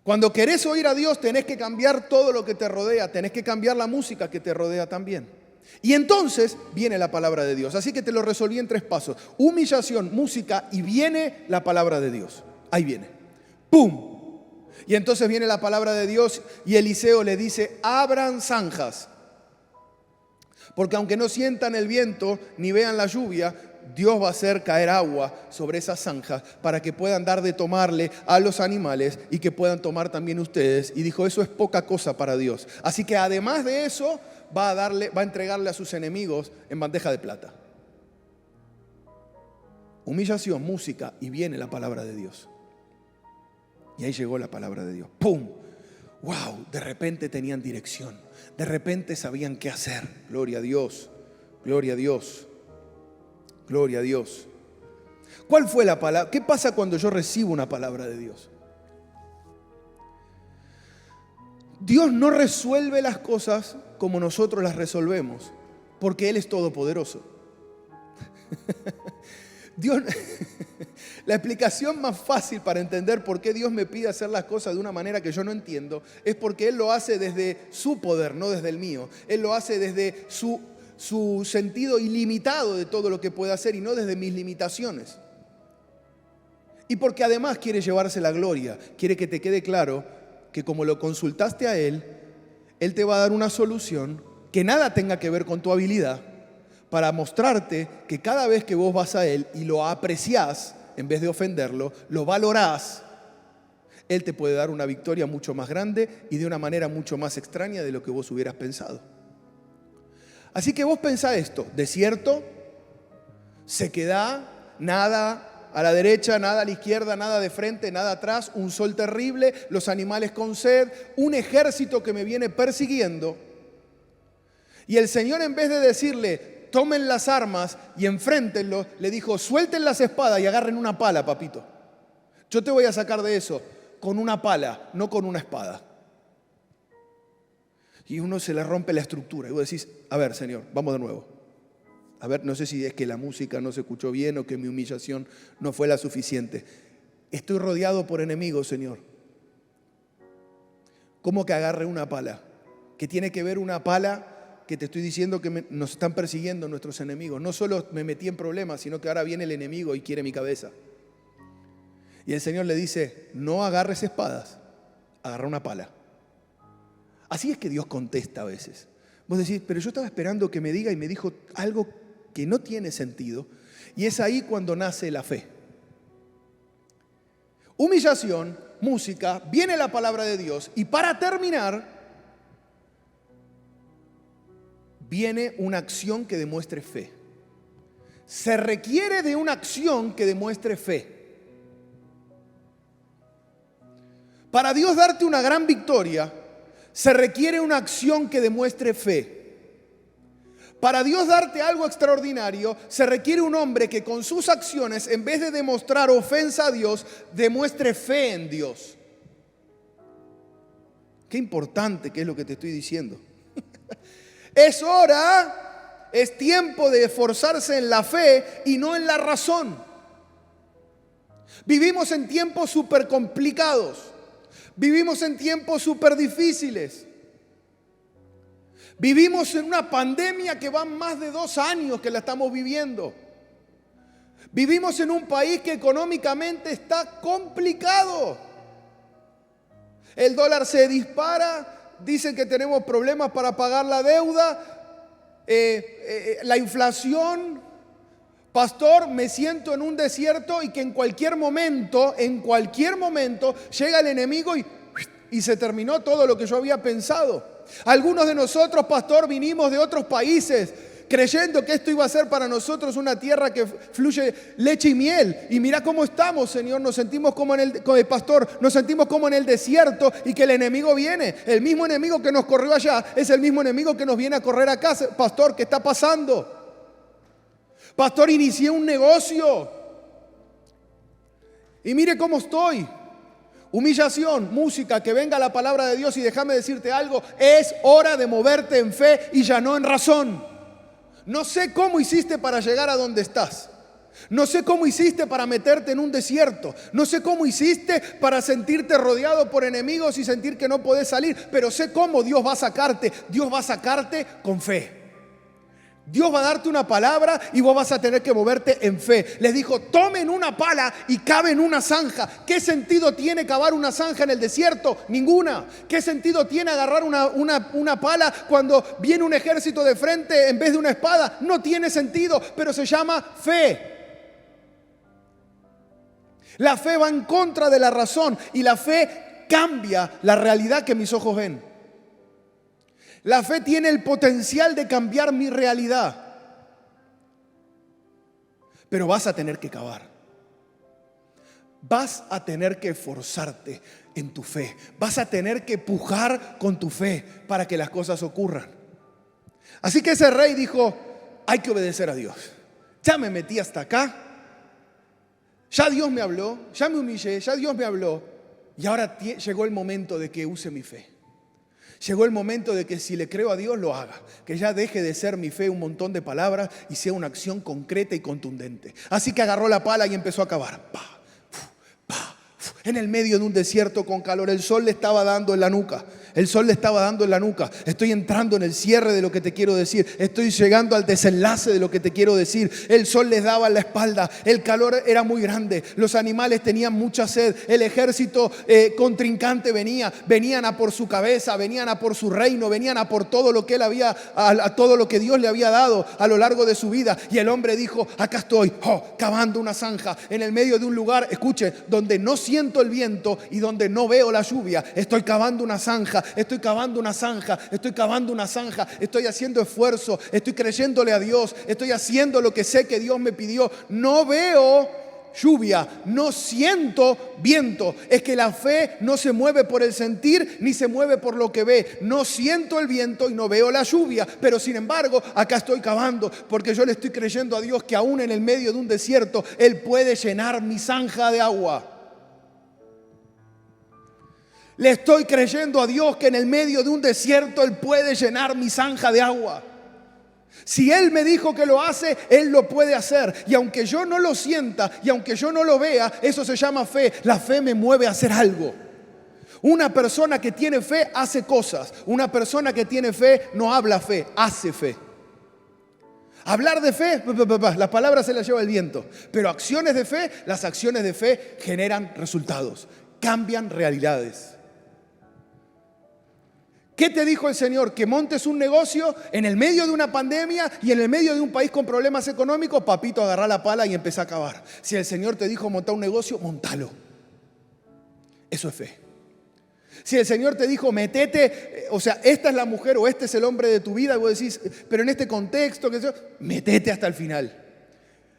Cuando querés oír a Dios, tenés que cambiar todo lo que te rodea. Tenés que cambiar la música que te rodea también. Y entonces viene la palabra de Dios. Así que te lo resolví en 3 pasos. Humillación, música y viene la palabra de Dios. Ahí viene. ¡Pum! Y entonces viene la palabra de Dios y Eliseo le dice: abran zanjas. Porque aunque no sientan el viento ni vean la lluvia, Dios va a hacer caer agua sobre esas zanjas para que puedan dar de tomarle a los animales y que puedan tomar también ustedes. Y dijo: eso es poca cosa para Dios. Así que además de eso, va a entregarle a sus enemigos en bandeja de plata. Humillación, música y viene la palabra de Dios. Y ahí llegó la palabra de Dios. ¡Pum! ¡Wow! De repente tenían dirección. De repente sabían qué hacer. Gloria a Dios. Gloria a Dios. Gloria a Dios. ¿Cuál fue la palabra? ¿Qué pasa cuando yo recibo una palabra de Dios? Dios no resuelve las cosas como nosotros las resolvemos, porque Él es todopoderoso. La explicación más fácil para entender por qué Dios me pide hacer las cosas de una manera que yo no entiendo es porque Él lo hace desde su poder, no desde el mío. Él lo hace desde su sentido ilimitado de todo lo que puede hacer y no desde mis limitaciones. Y porque además quiere llevarse la gloria, quiere que te quede claro que como lo consultaste a Él, Él te va a dar una solución que nada tenga que ver con tu habilidad, para mostrarte que cada vez que vos vas a Él y lo apreciás, en vez de ofenderlo, lo valorás, Él te puede dar una victoria mucho más grande y de una manera mucho más extraña de lo que vos hubieras pensado. Así que vos pensá esto: desierto, sequedad, nada a la derecha, nada a la izquierda, nada de frente, nada atrás, un sol terrible, los animales con sed, un ejército que me viene persiguiendo. Y el Señor, en vez de decirle: tomen las armas y enfréntenlo, le dijo: suelten las espadas y agarren una pala, papito. Yo te voy a sacar de eso con una pala, no con una espada. Y uno se le rompe la estructura. Y vos decís: a ver, Señor, vamos de nuevo. A ver, no sé si es que la música no se escuchó bien o que mi humillación no fue la suficiente. Estoy rodeado por enemigos, Señor. ¿Cómo que agarre una pala? que tiene que ver una pala que te estoy diciendo que nos están persiguiendo nuestros enemigos. No solo me metí en problemas, sino que ahora viene el enemigo y quiere mi cabeza. Y el Señor le dice, no agarres espadas, agarra una pala. Así es que Dios contesta a veces. Vos decís, pero yo estaba esperando que me diga y me dijo algo que no tiene sentido. Y es ahí cuando nace la fe. Humillación, música, viene la palabra de Dios y para terminar, viene una acción que demuestre fe. Se requiere de una acción que demuestre fe. Para Dios darte una gran victoria, se requiere una acción que demuestre fe. Para Dios darte algo extraordinario, se requiere un hombre que con sus acciones, en vez de demostrar ofensa a Dios, demuestre fe en Dios. Qué importante que es lo que te estoy diciendo. Es hora, es tiempo de esforzarse en la fe y no en la razón. Vivimos en tiempos súper complicados. Vivimos en tiempos súper difíciles. Vivimos en una pandemia que va más de 2 años que la estamos viviendo. Vivimos en un país que económicamente está complicado. El dólar se dispara, dicen que tenemos problemas para pagar la deuda, la inflación. Pastor, me siento en un desierto y que en cualquier momento llega el enemigo y se terminó todo lo que yo había pensado. Algunos de nosotros, pastor, vinimos de otros países creyendo que esto iba a ser para nosotros una tierra que fluye leche y miel. Y mira cómo estamos, Señor, nos sentimos como nos sentimos como en el desierto y que el enemigo viene. El mismo enemigo que nos corrió allá es el mismo enemigo que nos viene a correr acá. Pastor, ¿qué está pasando? Pastor, inicié un negocio y mire cómo estoy. Humillación, música, que venga la palabra de Dios y déjame decirte algo, es hora de moverte en fe y ya no en razón. No sé cómo hiciste para llegar a donde estás. No sé cómo hiciste para meterte en un desierto. No sé cómo hiciste para sentirte rodeado por enemigos y sentir que no podés salir. Pero sé cómo Dios va a sacarte. Dios va a sacarte con fe. Dios va a darte una palabra y vos vas a tener que moverte en fe. Les dijo, tomen una pala y caven una zanja. ¿Qué sentido tiene cavar una zanja en el desierto? Ninguna. ¿Qué sentido tiene agarrar una pala cuando viene un ejército de frente en vez de una espada? No tiene sentido, pero se llama fe. La fe va en contra de la razón y la fe cambia la realidad que mis ojos ven. La fe tiene el potencial de cambiar mi realidad. Pero vas a tener que cavar. Vas a tener que esforzarte en tu fe. Vas a tener que pujar con tu fe para que las cosas ocurran. Así que ese rey dijo, hay que obedecer a Dios. Ya me metí hasta acá. Ya Dios me habló. Ya me humillé. Ya Dios me habló. Y ahora llegó el momento de que use mi fe. Llegó el momento de que si le creo a Dios lo haga, que ya deje de ser mi fe un montón de palabras y sea una acción concreta y contundente. Así que agarró la pala y empezó a cavar. En el medio de un desierto con calor, el sol le estaba dando en la nuca. El sol le estaba dando en la nuca. Estoy entrando en el cierre de lo que te quiero decir. Estoy llegando al desenlace de lo que te quiero decir. El sol les daba en la espalda. El calor era muy grande. Los animales tenían mucha sed. El ejército contrincante venía. Venían a por su cabeza, venían a por su reino, venían a por todo lo que él había, a todo lo que Dios le había dado a lo largo de su vida. Y el hombre dijo, acá estoy, cavando una zanja en el medio de un lugar, escuche, donde no siento el viento y donde no veo la lluvia. Estoy cavando una zanja. Estoy cavando una zanja, estoy haciendo esfuerzo, estoy creyéndole a Dios, estoy haciendo lo que sé que Dios me pidió. No veo lluvia, no siento viento. Es que la fe no se mueve por el sentir ni se mueve por lo que ve. No siento el viento y no veo la lluvia, pero sin embargo acá estoy cavando porque yo le estoy creyendo a Dios que aún en el medio de un desierto Él puede llenar mi zanja de agua. Le estoy creyendo a Dios que en el medio de un desierto Él puede llenar mi zanja de agua. Si Él me dijo que lo hace, Él lo puede hacer. Y aunque yo no lo sienta y aunque yo no lo vea, eso se llama fe. La fe me mueve a hacer algo. Una persona que tiene fe hace cosas. Una persona que tiene fe no habla fe, hace fe. Hablar de fe, las palabras se las lleva el viento. Pero acciones de fe, las acciones de fe generan resultados, cambian realidades. ¿Qué te dijo el Señor? Que montes un negocio en el medio de una pandemia y en el medio de un país con problemas económicos. Papito, agarrá la pala y empezá a cavar. Si el Señor te dijo montar un negocio, montalo. Eso es fe. Si el Señor te dijo, metete, o sea, esta es la mujer o este es el hombre de tu vida, y vos decís, pero en este contexto, metete hasta el final.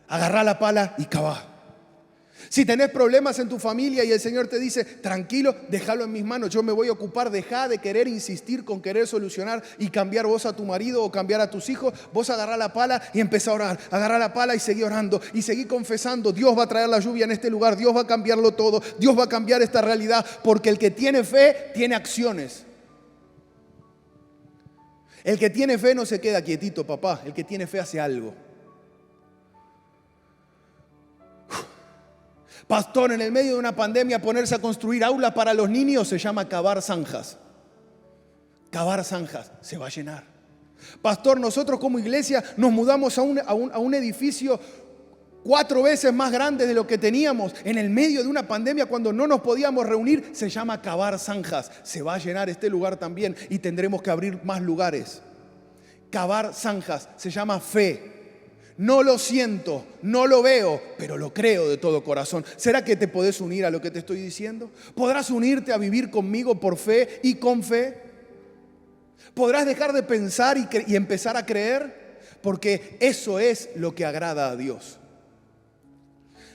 Agarrá la pala y cavá. Si tenés problemas en tu familia y el Señor te dice, tranquilo, déjalo en mis manos, yo me voy a ocupar, dejá de querer insistir con querer solucionar y cambiar vos a tu marido o cambiar a tus hijos, vos agarrá la pala y empezá a orar, agarrá la pala y seguí orando y seguí confesando, Dios va a traer la lluvia en este lugar, Dios va a cambiarlo todo, Dios va a cambiar esta realidad, porque el que tiene fe tiene acciones. El que tiene fe no se queda quietito, papá, el que tiene fe hace algo. Pastor, en el medio de una pandemia ponerse a construir aulas para los niños se llama cavar zanjas. Cavar zanjas, se va a llenar. Pastor, nosotros como iglesia nos mudamos a un edificio 4 veces más grande de lo que teníamos en el medio de una pandemia cuando no nos podíamos reunir. Se llama cavar zanjas. Se va a llenar este lugar también y tendremos que abrir más lugares. Cavar zanjas se llama fe. No lo siento, no lo veo, pero lo creo de todo corazón. ¿Será que te podés unir a lo que te estoy diciendo? ¿Podrás unirte a vivir conmigo por fe y con fe? ¿Podrás dejar de pensar y empezar a creer? Porque eso es lo que agrada a Dios.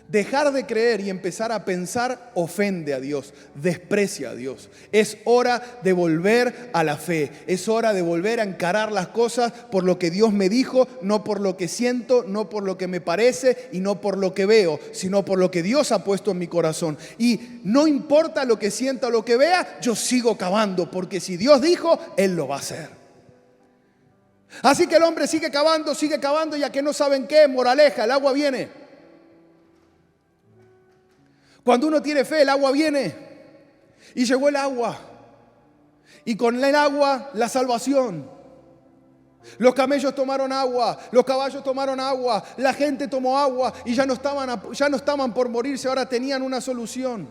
Dejar de creer y empezar a pensar ofende a Dios, desprecia a Dios. Es hora de volver a la fe. Es hora de volver a encarar las cosas por lo que Dios me dijo, no por lo que siento, no por lo que me parece y no por lo que veo, sino por lo que Dios ha puesto en mi corazón. Y no importa lo que sienta o lo que vea, yo sigo cavando, porque si Dios dijo, Él lo va a hacer. Así que el hombre sigue cavando, ya que no saben qué, moraleja, el agua viene. Cuando uno tiene fe, el agua viene. Y llegó el agua. Y con el agua, la salvación. Los camellos tomaron agua, los caballos tomaron agua, la gente tomó agua y ya no estaban por morirse, ahora tenían una solución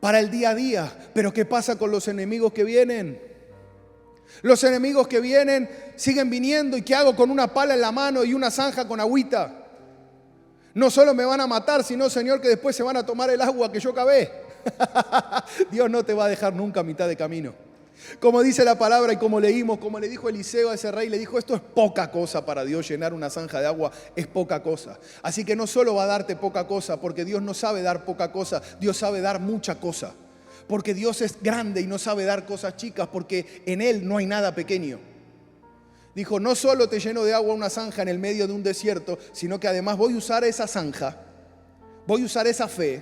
para el día a día. Pero ¿qué pasa con los enemigos que vienen? Los enemigos que vienen siguen viniendo. ¿Y qué hago con una pala en la mano y una zanja con agüita? No solo me van a matar, sino, Señor, que después se van a tomar el agua que yo cavé. Dios no te va a dejar nunca a mitad de camino. Como dice la palabra y como leímos, como le dijo Eliseo a ese rey, le dijo, esto es poca cosa para Dios, llenar una zanja de agua es poca cosa. Así que no solo va a darte poca cosa, porque Dios no sabe dar poca cosa, Dios sabe dar mucha cosa. Porque Dios es grande y no sabe dar cosas chicas, porque en Él no hay nada pequeño. Dijo, no solo te lleno de agua una zanja en el medio de un desierto, sino que además voy a usar esa zanja, voy a usar esa fe,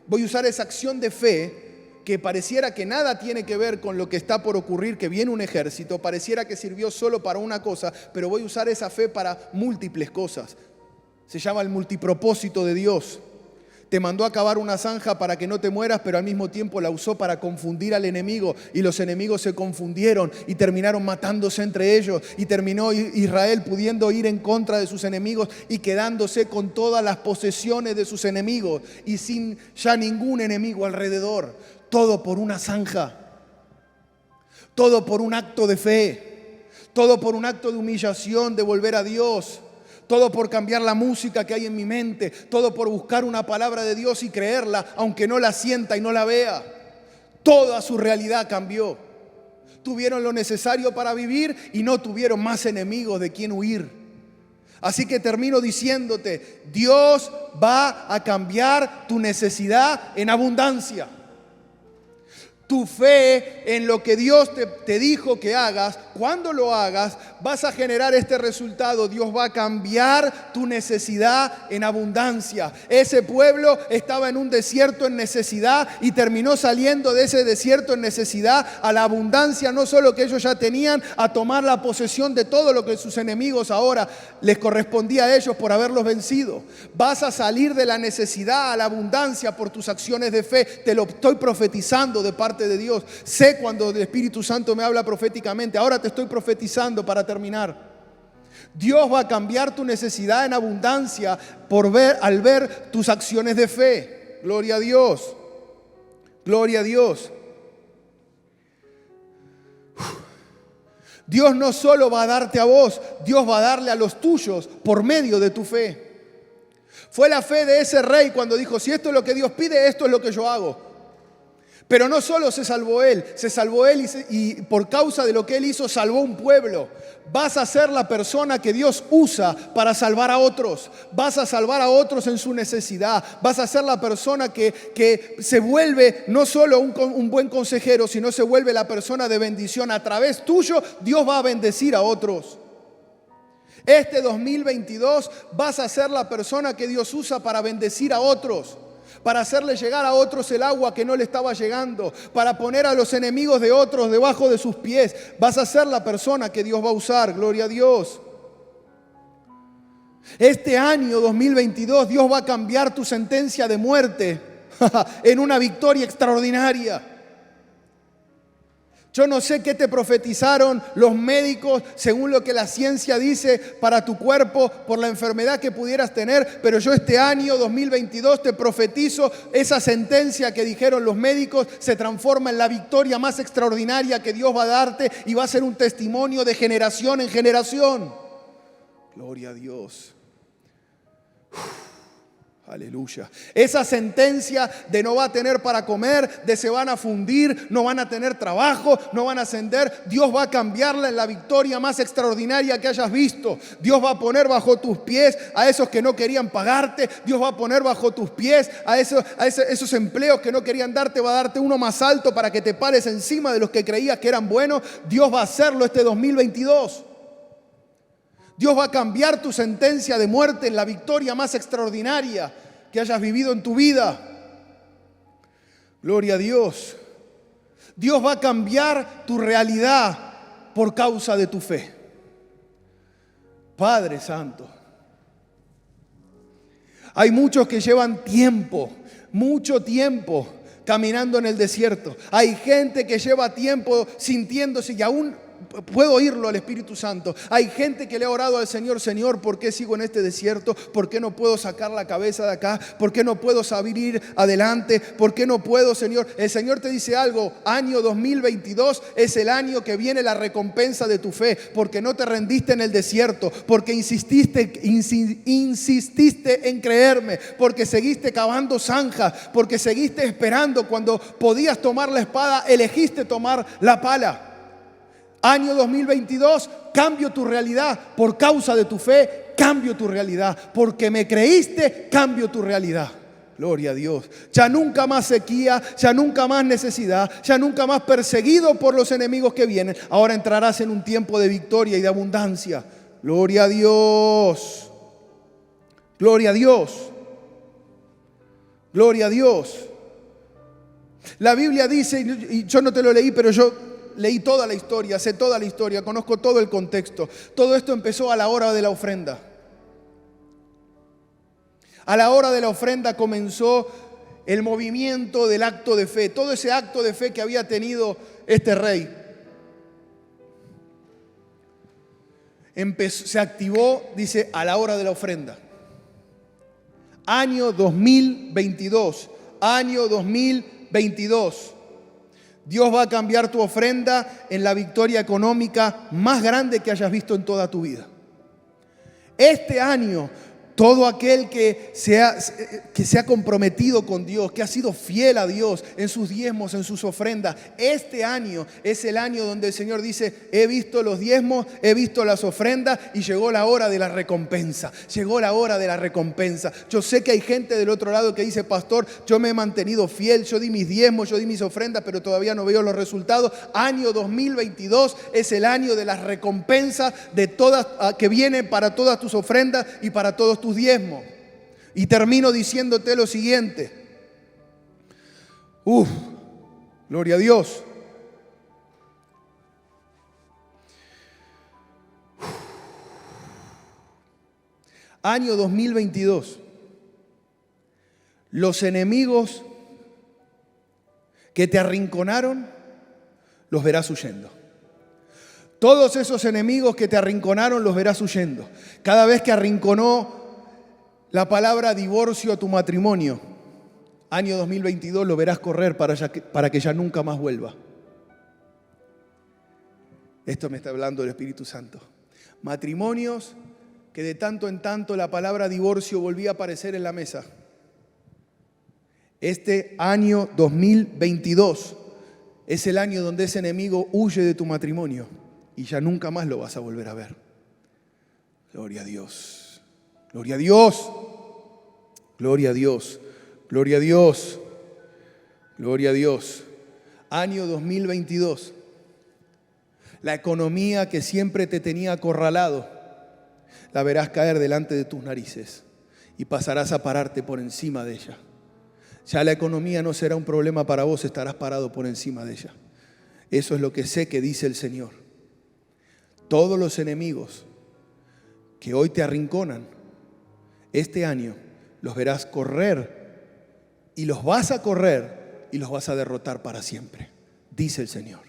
voy a usar esa acción de fe que pareciera que nada tiene que ver con lo que está por ocurrir, que viene un ejército, pareciera que sirvió solo para una cosa, pero voy a usar esa fe para múltiples cosas. Se llama el multipropósito de Dios. Te mandó a cavar una zanja para que no te mueras, pero al mismo tiempo la usó para confundir al enemigo. Y los enemigos se confundieron y terminaron matándose entre ellos. Y terminó Israel pudiendo ir en contra de sus enemigos y quedándose con todas las posesiones de sus enemigos. Y sin ya ningún enemigo alrededor. Todo por una zanja. Todo por un acto de fe. Todo por un acto de humillación, de volver a Dios. Todo por cambiar la música que hay en mi mente. Todo por buscar una palabra de Dios y creerla, aunque no la sienta y no la vea. Toda su realidad cambió. Tuvieron lo necesario para vivir y no tuvieron más enemigos de quien huir. Así que termino diciéndote, Dios va a cambiar tu necesidad en abundancia. Tu fe en lo que Dios te dijo que hagas, cuando lo hagas, vas a generar este resultado. Dios va a cambiar tu necesidad en abundancia. Ese pueblo estaba en un desierto en necesidad y terminó saliendo de ese desierto en necesidad a la abundancia, no solo que ellos ya tenían, a tomar la posesión de todo lo que sus enemigos ahora les correspondía a ellos por haberlos vencido. Vas a salir de la necesidad a la abundancia por tus acciones de fe. Te lo estoy profetizando de parte parte de Dios. Sé cuando el Espíritu Santo me habla proféticamente. Ahora te estoy profetizando para terminar. Dios va a cambiar tu necesidad en abundancia al ver tus acciones de fe. Gloria a Dios. Gloria a Dios. Dios no solo va a darte a vos, Dios va a darle a los tuyos por medio de tu fe. Fue la fe de ese rey cuando dijo, si esto es lo que Dios pide, esto es lo que yo hago. Pero no solo se salvó él y por causa de lo que él hizo, salvó un pueblo. Vas a ser la persona que Dios usa para salvar a otros. Vas a salvar a otros en su necesidad. Vas a ser la persona que se vuelve no solo un buen consejero, sino se vuelve la persona de bendición. A través tuyo, Dios va a bendecir a otros. Este 2022 vas a ser la persona que Dios usa para bendecir a otros. Para hacerle llegar a otros el agua que no le estaba llegando, para poner a los enemigos de otros debajo de sus pies. Vas a ser la persona que Dios va a usar, gloria a Dios. Este año 2022 Dios va a cambiar tu sentencia de muerte en una victoria extraordinaria. Yo no sé qué te profetizaron los médicos según lo que la ciencia dice para tu cuerpo por la enfermedad que pudieras tener, pero yo este año 2022 te profetizo esa sentencia que dijeron los médicos se transforma en la victoria más extraordinaria que Dios va a darte y va a ser un testimonio de generación en generación. Gloria a Dios. Aleluya. Esa sentencia de no va a tener para comer, de se van a fundir, no van a tener trabajo, no van a ascender, Dios va a cambiarla en la victoria más extraordinaria que hayas visto. Dios va a poner bajo tus pies a esos que no querían pagarte. Dios va a poner bajo tus pies a esos empleos que no querían darte. Va a darte uno más alto para que te pares encima de los que creías que eran buenos. Dios va a hacerlo este 2022. Dios va a cambiar tu sentencia de muerte en la victoria más extraordinaria que hayas vivido en tu vida. Gloria a Dios. Dios va a cambiar tu realidad por causa de tu fe. Padre Santo. Hay muchos que llevan mucho tiempo caminando en el desierto. Hay gente que lleva tiempo sintiéndose y aún puedo oírlo al Espíritu Santo. Hay gente que le ha orado al Señor, Señor, ¿por qué sigo en este desierto? ¿Por qué no puedo sacar la cabeza de acá? ¿Por qué no puedo salir adelante? ¿Por qué no puedo, Señor? El Señor te dice algo, año 2022 es el año que viene la recompensa de tu fe, porque no te rendiste en el desierto, porque insististe en creerme, porque seguiste cavando zanjas, porque seguiste esperando cuando podías tomar la espada, elegiste tomar la pala. Año 2022, cambio tu realidad por causa de tu fe, cambio tu realidad. Porque me creíste, cambio tu realidad. Gloria a Dios. Ya nunca más sequía, ya nunca más necesidad, ya nunca más perseguido por los enemigos que vienen. Ahora entrarás en un tiempo de victoria y de abundancia. Gloria a Dios. Gloria a Dios. Gloria a Dios. La Biblia dice, y yo no te lo leí, pero yo leí toda la historia, sé toda la historia, conozco todo el contexto. Todo esto empezó a la hora de la ofrenda. A la hora de la ofrenda comenzó el movimiento del acto de fe. Todo ese acto de fe que había tenido este rey se activó, dice, a la hora de la ofrenda. Año 2022. Año 2022. Dios va a cambiar tu ofrenda en la victoria económica más grande que hayas visto en toda tu vida. Este año, todo aquel que se ha comprometido con Dios, que ha sido fiel a Dios en sus diezmos, en sus ofrendas, este año es el año donde el Señor dice, he visto los diezmos, he visto las ofrendas y llegó la hora de la recompensa. Llegó la hora de la recompensa. Yo sé que hay gente del otro lado que dice, pastor, yo me he mantenido fiel, yo di mis diezmos, yo di mis ofrendas, pero todavía no veo los resultados. Año 2022 es el año de las recompensas de todas, que vienen para todas tus ofrendas y para todos tus diezmos. Y termino diciéndote lo siguiente. Gloria a Dios. Año 2022. Los enemigos que te arrinconaron, los verás huyendo. Todos esos enemigos que te arrinconaron, los verás huyendo. Cada vez que arrinconó la palabra divorcio a tu matrimonio, año 2022, lo verás correr para que ya nunca más vuelva. Esto me está hablando el Espíritu Santo. Matrimonios que de tanto en tanto la palabra divorcio volvía a aparecer en la mesa. Este año 2022 es el año donde ese enemigo huye de tu matrimonio y ya nunca más lo vas a volver a ver. Gloria a Dios. Gloria a Dios. Gloria a Dios. Gloria a Dios. Gloria a Dios. Año 2022. La economía que siempre te tenía acorralado, la verás caer delante de tus narices y pasarás a pararte por encima de ella. Ya la economía no será un problema para vos, estarás parado por encima de ella. Eso es lo que sé que dice el Señor. Todos los enemigos que hoy te arrinconan, este año los verás correr y los vas a correr y los vas a derrotar para siempre, dice el Señor.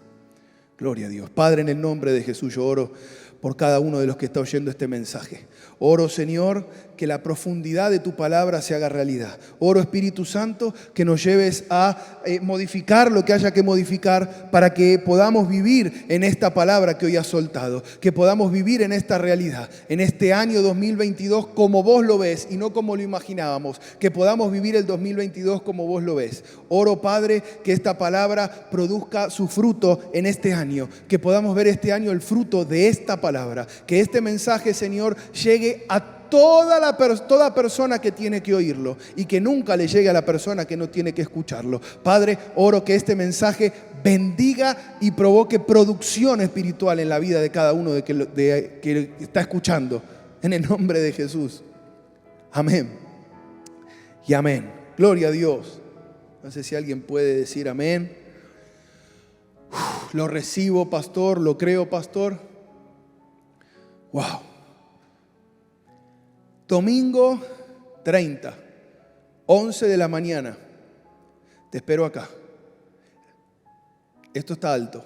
Gloria a Dios. Padre, en el nombre de Jesús yo oro por cada uno de los que está oyendo este mensaje. Oro, Señor, que la profundidad de tu palabra se haga realidad. Oro, Espíritu Santo, que nos lleves a modificar lo que haya que modificar para que podamos vivir en esta palabra que hoy has soltado, que podamos vivir en esta realidad, en este año 2022 como vos lo ves y no como lo imaginábamos, que podamos vivir el 2022 como vos lo ves. Oro, Padre, que esta palabra produzca su fruto en este año, que podamos ver este año el fruto de esta palabra, que este mensaje, Señor, llegue a toda persona que tiene que oírlo y que nunca le llegue a la persona que no tiene que escucharlo. Padre, oro que este mensaje bendiga y provoque producción espiritual en la vida de cada uno que está escuchando. En el nombre de Jesús. Amén. Y amén. Gloria a Dios. No sé si alguien puede decir amén. Lo recibo, pastor. Lo creo, pastor. Wow. Domingo 30, 11 de la mañana. Te espero acá. Esto está alto.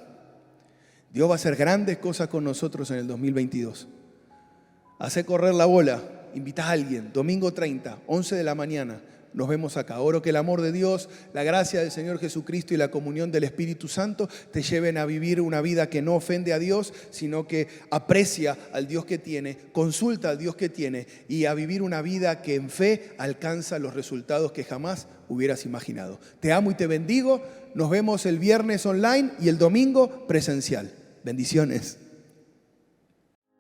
Dios va a hacer grandes cosas con nosotros en el 2022. Hace correr la bola. Invita a alguien. Domingo 30, 11 de la mañana. Nos vemos acá. Oro que el amor de Dios, la gracia del Señor Jesucristo y la comunión del Espíritu Santo te lleven a vivir una vida que no ofende a Dios, sino que aprecia al Dios que tiene, consulta al Dios que tiene y a vivir una vida que en fe alcanza los resultados que jamás hubieras imaginado. Te amo y te bendigo. Nos vemos el viernes online y el domingo presencial. Bendiciones.